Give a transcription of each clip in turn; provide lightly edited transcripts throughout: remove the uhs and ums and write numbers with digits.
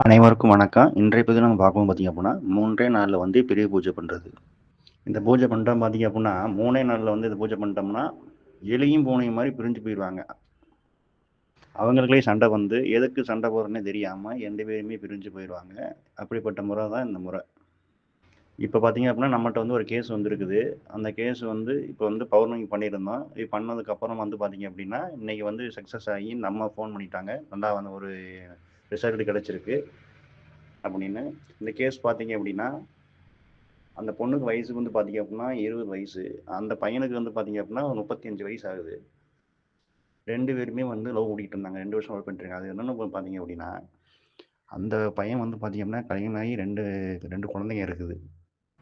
அனைவருக்கும் வணக்கம். இன்றைய பதிவு நம்ம பார்க்கவும் பார்த்தீங்க அப்படின்னா, 3 நாள்ல வந்து பெரிய பூஜை பண்றது. இந்த பூஜை பண்ணிட்டோம் பார்த்தீங்க அப்படின்னா, 3 நாள்ல வந்து இந்த பூஜை பண்ணிட்டோம்னா, எலியும் பூனையும் மாரி பிரிஞ்சு போயிருவாங்க. அவங்களுக்குள்ளயே சண்டை வந்து, எதுக்கு சண்டை போடுறதுன்னே தெரியாம 2 பேருமே பிரிஞ்சு போயிருவாங்க. அப்படிப்பட்ட முறை தான் இந்த முறை. இப்ப பார்த்தீங்க அப்படின்னா, நம்மட்ட வந்து ஒரு கேஸ் வந்திருக்குது. அந்த கேஸ் வந்து இப்ப வந்து பௌர்ணமி பண்ணியிருந்தோம். இது பண்ணதுக்கப்புறம் வந்து பார்த்தீங்க அப்படின்னா, இன்னைக்கு வந்து சக்சஸ் ஆகி இந்த அம்மா ஃபோன் பண்ணிட்டாங்க. நல்லா வந்து ஒரு ரிசல்ட் கிடைச்சிருக்கு அப்படின்னு. இந்த கேஸ் பார்த்தீங்க அப்படின்னா, அந்த பொண்ணுக்கு வயசு வந்து பார்த்தீங்க அப்படின்னா 20 வயசு. அந்த பையனுக்கு வந்து பார்த்தீங்க அப்படின்னா ஒரு 35 வயசு ஆகுது. 2 பேருமே வந்து லவ் பண்ணிட்டு இருந்தாங்க. 2 வருஷம் லவ் பண்ணிட்டு இருக்காங்க. அது என்னன்னு பார்த்தீங்க அப்படின்னா, அந்த பையன் வந்து பார்த்தீங்க அப்படின்னா கல்யாணம் ஆகி 2 குழந்தைங்க இருக்குது.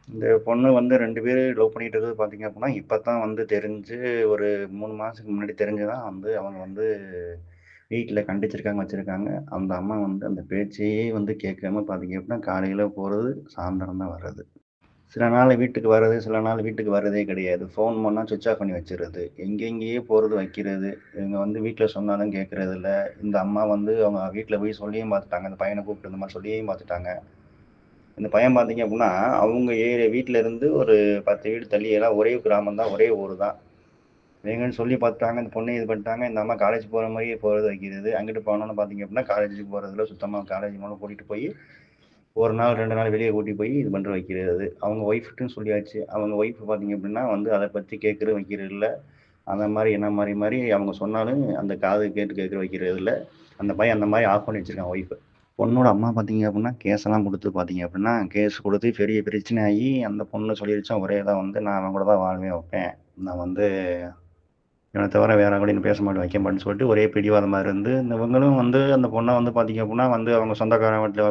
இந்த பொண்ணு வந்து 2 பேரு லவ் பண்ணிட்டு இருக்கிறது பார்த்தீங்க அப்படின்னா, இப்பதான் வந்து தெரிஞ்சு ஒரு 3 மாசத்துக்கு முன்னாடி தெரிஞ்சு தான் வந்து அவங்க வந்து வீட்ல கண்டிச்சிருக்காங்க, வச்சிருக்காங்க. அந்த அம்மா வந்து அந்த பேச்சையே வந்து கேட்காம பார்த்தீங்க அப்படின்னா, காலையில போறது, சாயந்தரம் தான் வர்றது. சில நாள் வீட்டுக்கு வர்றது, சில நாள் வீட்டுக்கு வர்றதே கிடையாது. ஃபோன் பண்ணா ஸ்விட்ச் ஆஃப் பண்ணி வச்சுறது. எங்கெங்கேயோ போறது, வைக்கிறது. இவங்க வந்து வீட்ல சொன்னாலும் கேட்கறதில்ல. இந்த அம்மா வந்து அவங்க வீட்ல போய் சொல்லியும் பார்த்துட்டாங்க. அந்த பையன கூப்பிட்டு இந்த மாரி சொல்லியும் பார்த்துட்டாங்க. இந்த பையன் பார்த்தீங்க அப்படின்னா, அவங்க வீட்ல இருந்து ஒரு 10 வீடு தள்ளி எல்லாம் ஒரே கிராமம் தான், ஒரே ஊரு தான். இவங்கன்னு சொல்லி பார்த்துட்டாங்க. இந்த பொண்ணு இது பண்ணிட்டாங்க. இந்த அம்மா காலேஜ் போற மாரியே போறது, வைக்கிறது. அங்கிட்டு போனோம்னு பார்த்தீங்க அப்படின்னா, காலேஜுக்கு போறதில்ல. சுத்தமா காலேஜ் மூலம் கூட்டிட்டு போய் 1 நாள் 2 நாள் வெளிய கூட்டி போய் இது பண்ற வைக்கிறது. அவங்க ஒய்ஃப்ட்டயும் சொல்லியாச்சு. அவங்க ஒய்ஃப் பார்த்தீங்க அப்படின்னா வந்து அத பத்தி கேட்கறது வைக்கிறது இல்ல. அந்த மாரி என்ன மாரி அவங்க சொன்னாலும் அந்த காது கேட்டு கேட்கற வைக்கிறது இல்ல. அந்த பையன் அந்த மாரி ஆஃப் பண்ணி வச்சிருக்கான் ஒய்ஃப். பொண்ணோட அம்மா பார்த்தீங்க அப்படின்னா, கேஸெல்லாம் குடுத்து பார்த்தீங்க அப்படின்னா, கேஸ் குடுத்து பெரிய பிரச்சனையாகி அந்த பொண்ணு சொல்லிருச்சாம் ஒரே இதா வந்து, "நான் அவன் கூட தான் வாழ்வேன், வைப்பேன். நான் வந்து இவன தவிர வேற யாரோடையும் பேச மாட்டேன், வைக்க மாட்டேன்னு" சொல்லிட்டு ஒரே பிடிவாதமா இருந்து, இவங்களும் வந்து அந்த பொண்ண வந்து பார்த்தீங்க அப்படின்னா வந்து அவங்க சொந்தக்காரங்க வீட்ல